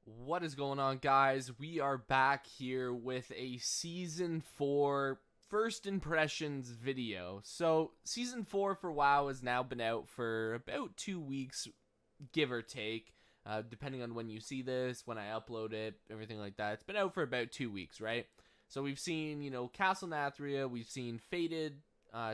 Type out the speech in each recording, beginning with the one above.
What is going on, guys? We are back here with a Season 4 First Impressions video. So, Season 4 for WoW has now been out for about 2 weeks, give or take, depending on when you see this, when I upload it, everything like that. It's been out for about 2 weeks, right? So we've seen, Castle Nathria, we've seen Fated,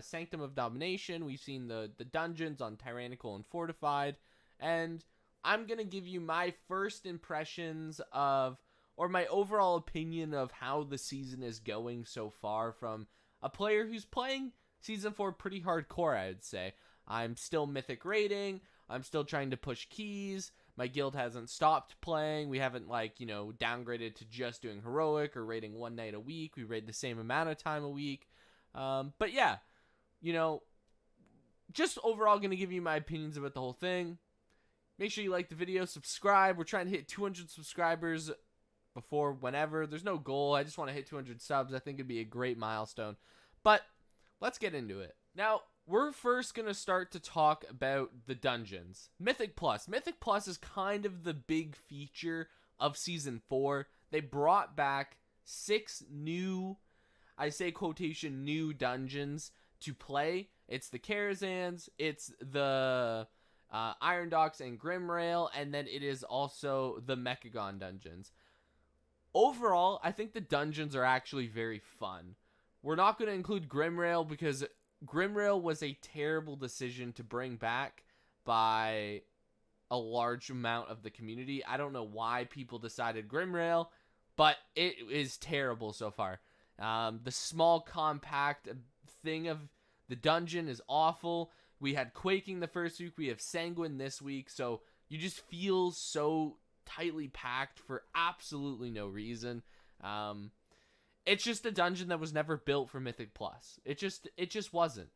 Sanctum of Domination, we've seen the dungeons on Tyrannical and Fortified, and I'm going to give you my first impressions of, or my overall opinion of how the season is going so far from a player who's playing Season 4 pretty hardcore, I would say. I'm still Mythic rating, I'm still trying to push keys, my guild hasn't stopped playing, we haven't, downgraded to just doing Heroic or raiding one night a week, we raid the same amount of time a week. But yeah, just overall going to give you my opinions about the whole thing. Make sure you like the video, subscribe. We're trying to hit 200 subscribers before whenever. There's no goal. I just want to hit 200 subs. I think it'd be a great milestone. But let's get into it. Now, we're first going to start to talk about the dungeons. Mythic Plus. Mythic Plus is kind of the big feature of Season 4. They brought back 6 new, I say quotation, new dungeons to play. It's the Karazhans. It's the Iron Docks and Grimrail, and then it is also the Mechagon dungeons. Overall, I think the dungeons are actually very fun. We're not going to include Grimrail because Grimrail was a terrible decision to bring back by a large amount of the community. I don't know why people decided Grimrail, but it is terrible so far. The small, compact thing of the dungeon is awful. We had Quaking the first week. We have Sanguine this week. So you just feel so tightly packed for absolutely no reason. It's just a dungeon that was never built for Mythic Plus. It just wasn't.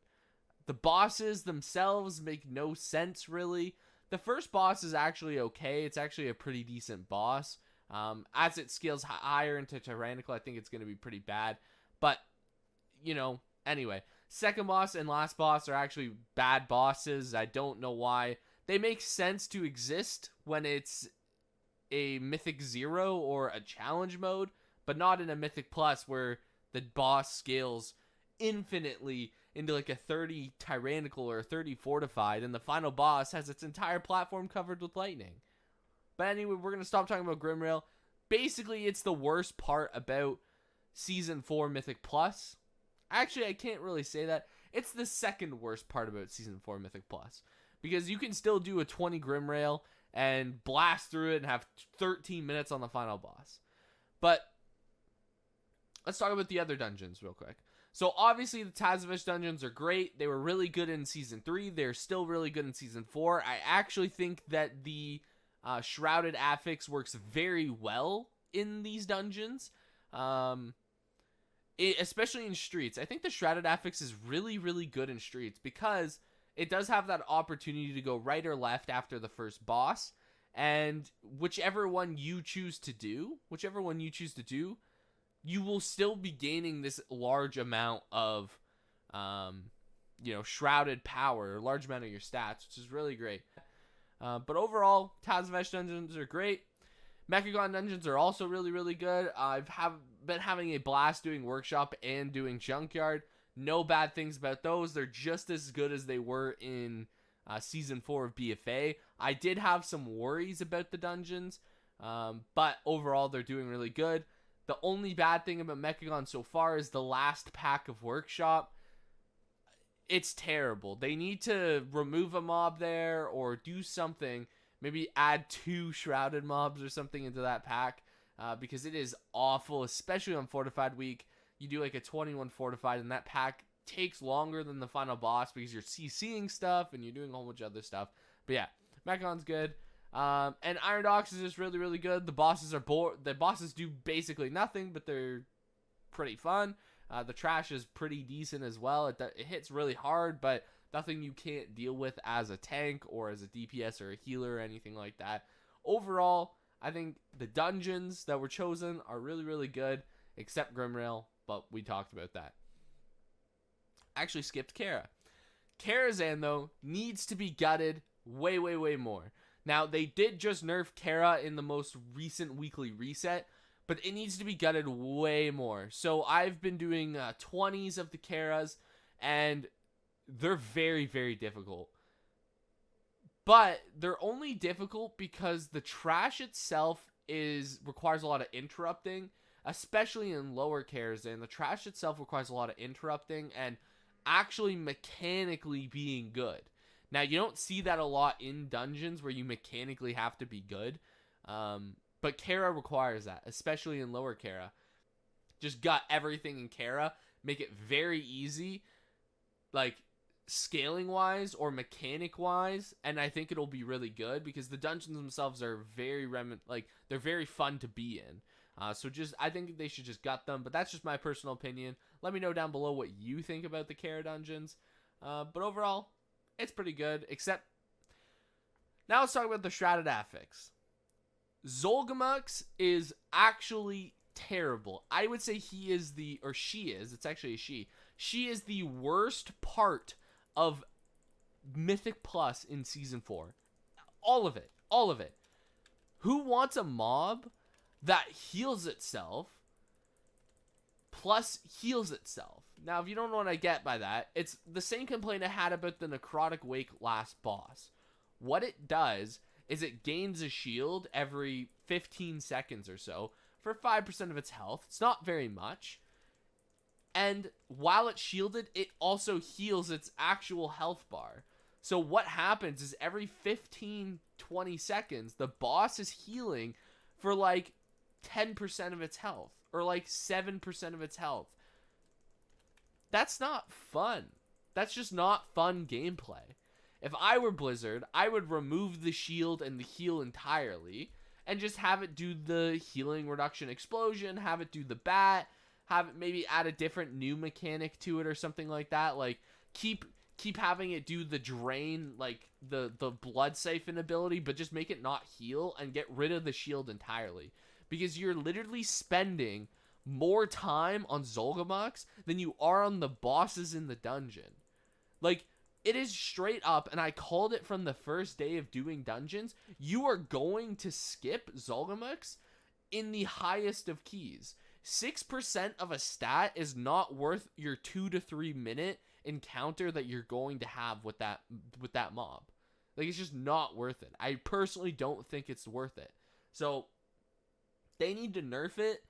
The bosses themselves make no sense, really. The first boss is actually okay. It's actually a pretty decent boss. As it scales higher into Tyrannical, I think it's going to be pretty bad. But, anyway. Second boss and last boss are actually bad bosses. I don't know why. They make sense to exist when it's a Mythic 0 or a challenge mode, but not in a Mythic Plus where the boss scales infinitely into like a 30 Tyrannical or a 30 Fortified, and the final boss has its entire platform covered with lightning. But anyway, we're going to stop talking about Grimrail. Basically, it's the worst part about Season 4 Mythic Plus. Actually, I can't really say that. It's the second worst part about Season 4 Mythic Plus. Because you can still do a 20 Grimrail and blast through it and have 13 minutes on the final boss. But let's talk about the other dungeons real quick. So obviously the Tazavish dungeons are great. They were really good in Season 3. They're still really good in Season 4. I actually think that the Shrouded affix works very well in these dungeons. Especially in streets. I think the Shrouded affix is really, really good in streets because it does have that opportunity to go right or left after the first boss, and whichever one you choose to do, you will still be gaining this large amount of, Shrouded power, a large amount of your stats, which is really great. But overall, Tazavesh dungeons are great. Mechagon dungeons are also really, really good. I've been having a blast doing Workshop and doing Junkyard. No bad things about those. They're just as good as they were in Season 4 of BFA. I did have some worries about the dungeons, but overall they're doing really good. The only bad thing about Mechagon so far is the last pack of Workshop. It's terrible. They need to remove a mob there or do something. Maybe add 2 Shrouded mobs or something into that pack, because it is awful, especially on Fortified Week. You do like a 21 Fortified, and that pack takes longer than the final boss because you're CCing stuff and you're doing a whole bunch of other stuff. But yeah, Mechagon's good. And Iron Docks is just really, really good. The bosses are the bosses do basically nothing, but they're pretty fun. The trash is pretty decent as well. It hits really hard, but nothing you can't deal with as a tank or as a DPS or a healer or anything like that. Overall, I think the dungeons that were chosen are really, really good, except Grimrail, but we talked about that. Actually skipped Kara. Karazhan, though, needs to be gutted way, way, way more. Now, they did just nerf Kara in the most recent weekly reset, but it needs to be gutted way more. So I've been doing 20s of the Karas, and they're very, very difficult. But they're only difficult because the trash itself requires a lot of interrupting, especially in lower Karas. And the trash itself requires a lot of interrupting and actually mechanically being good. Now, you don't see that a lot in dungeons where you mechanically have to be good. But Kara requires that, especially in lower Kara. Just gut everything in Kara. Make it very easy, like scaling wise or mechanic wise. And I think it'll be really good because the dungeons themselves are very they're very fun to be in. I think they should just gut them. But that's just my personal opinion. Let me know down below what you think about the Kara dungeons. But overall, it's pretty good. Except, now let's talk about the Shrouded affix. Zul'gamax is actually terrible. I would say she is, it's actually a she. She is the worst part of Mythic Plus in Season 4. All of it. Who wants a mob that heals itself plus heals itself? Now, if you don't know what I get by that, it's the same complaint I had about the Necrotic Wake last boss. What it does is it gains a shield every 15 seconds or so for 5% of its health. It's not very much. And while it's shielded, it also heals its actual health bar. So what happens is every 15-20 seconds, the boss is healing for like 10% of its health or like 7% of its health. That's not fun. That's just not fun gameplay. If I were Blizzard, I would remove the shield and the heal entirely and just have it do the healing reduction explosion, have it do the bat, have it maybe add a different new mechanic to it or something like that. Like keep having it do the drain, like the blood siphon ability, but just make it not heal and get rid of the shield entirely. Because you're literally spending more time on Zul'gamax than you are on the bosses in the dungeon. Like, it is straight up, and I called it from the first day of doing dungeons, you are going to skip Zul'gamax in the highest of keys. 6% of a stat is not worth your 2 to 3 minute encounter that you're going to have with that mob. Like, it's just not worth it. I personally don't think it's worth it. So they need to nerf it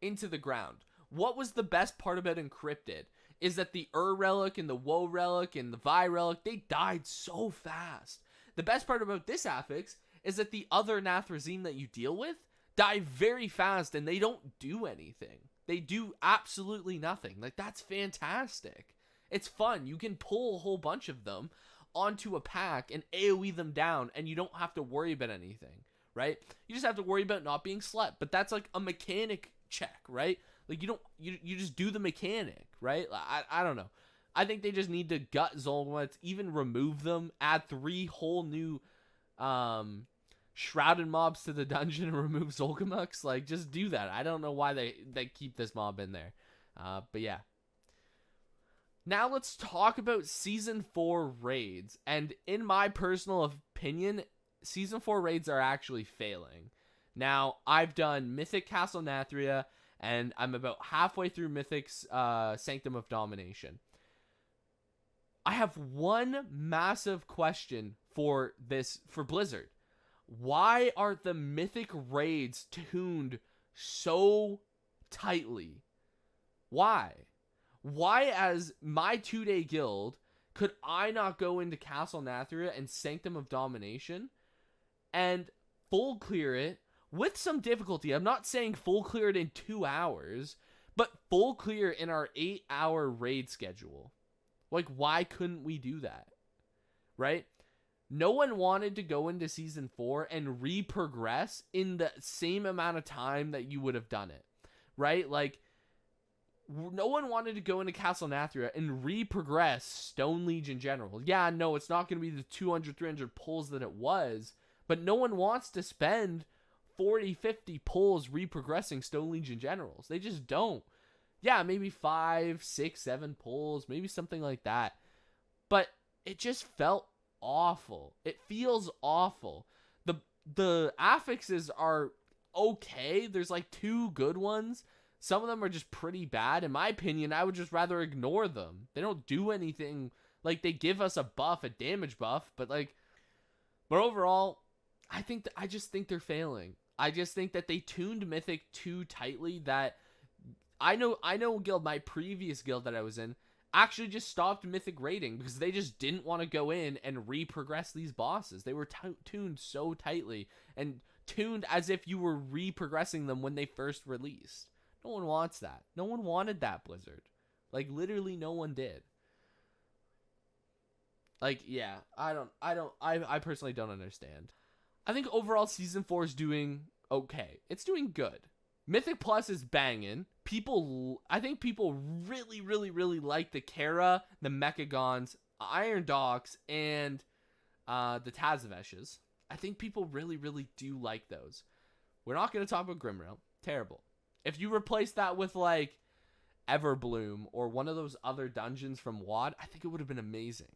into the ground. What was the best part about Encrypted is that the Relic and the Woe Relic and the Vi Relic, they died so fast. The best part about this affix is that the other Nathrazim that you deal with die very fast and they don't do anything. They do absolutely nothing. Like, that's fantastic. It's fun. You can pull a whole bunch of them onto a pack and AoE them down and you don't have to worry about anything, right? You just have to worry about not being slept, but that's like a mechanic check, right? Like, you just do the mechanic, right? I don't know. I think they just need to gut Zul'gamax, even remove them, add 3 whole new Shrouded mobs to the dungeon and remove Zul'gamax. Like, just do that. I don't know why they keep this mob in there. But yeah. Now let's talk about Season 4 raids. And in my personal opinion, Season 4 raids are actually failing. Now, I've done Mythic Castle Nathria, and I'm about halfway through Mythic's Sanctum of Domination. I have one massive question for Blizzard. Why are the Mythic raids tuned so tightly? Why? Why, as my 2-day guild, could I not go into Castle Nathria and Sanctum of Domination and full clear it with some difficulty? I'm not saying full clear it in 2 hours, but full clear in our 8-hour raid schedule. Like, why couldn't we do that? Right? No one wanted to go into Season 4 and re-progress in the same amount of time that you would have done it. Right? Like, no one wanted to go into Castle Nathria and re-progress Stone Legion General. Yeah, no, it's not going to be the 200, 300 pulls that it was, but no one wants to spend 40, 50 pulls re-progressing Stone Legion Generals. They just don't. Yeah, maybe 5, 6, 7 pulls, maybe something like that. But it just felt awful. It feels awful. The affixes are okay. There's like 2 good ones. Some of them are just pretty bad. In my opinion, I would just rather ignore them. They don't do anything. Like, they give us a buff, a damage buff, but overall, I just think they're failing. I just think that they tuned Mythic too tightly. That I know guild, my previous guild that I was in, actually just stopped Mythic raiding because they just didn't want to go in and re-progress these bosses. They were tuned so tightly and tuned as if you were re-progressing them when they first released. No one wants that. No one wanted that, Blizzard. Like, literally no one did. Like, yeah, I personally don't understand. I think overall Season 4 is doing okay. It's doing good. Mythic Plus is banging. I think people really, really, really like the Kara, the Mechagons, Iron Dogs, and the Tazaveshes. I think people really, really do like those. We're not going to talk about Grimrail. Terrible. If you replace that with, like, Everbloom or one of those other dungeons from WoD, I think it would have been amazing.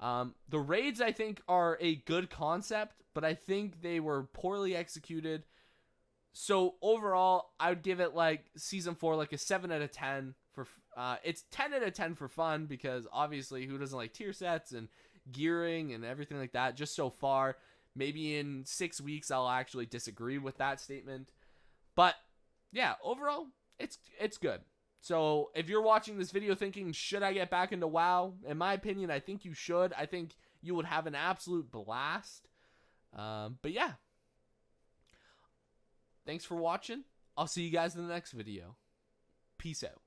The raids, I think, are a good concept, but I think they were poorly executed. So overall, I would give it like Season 4 like a 7 out of 10 for it's 10 out of 10 for fun, because obviously who doesn't like tier sets and gearing and everything like that just so far. Maybe in 6 weeks I'll actually disagree with that statement. But yeah, overall it's good. So if you're watching this video thinking, should I get back into WoW? In my opinion, I think you should. I think you would have an absolute blast. But yeah. Thanks for watching. I'll see you guys in the next video. Peace out.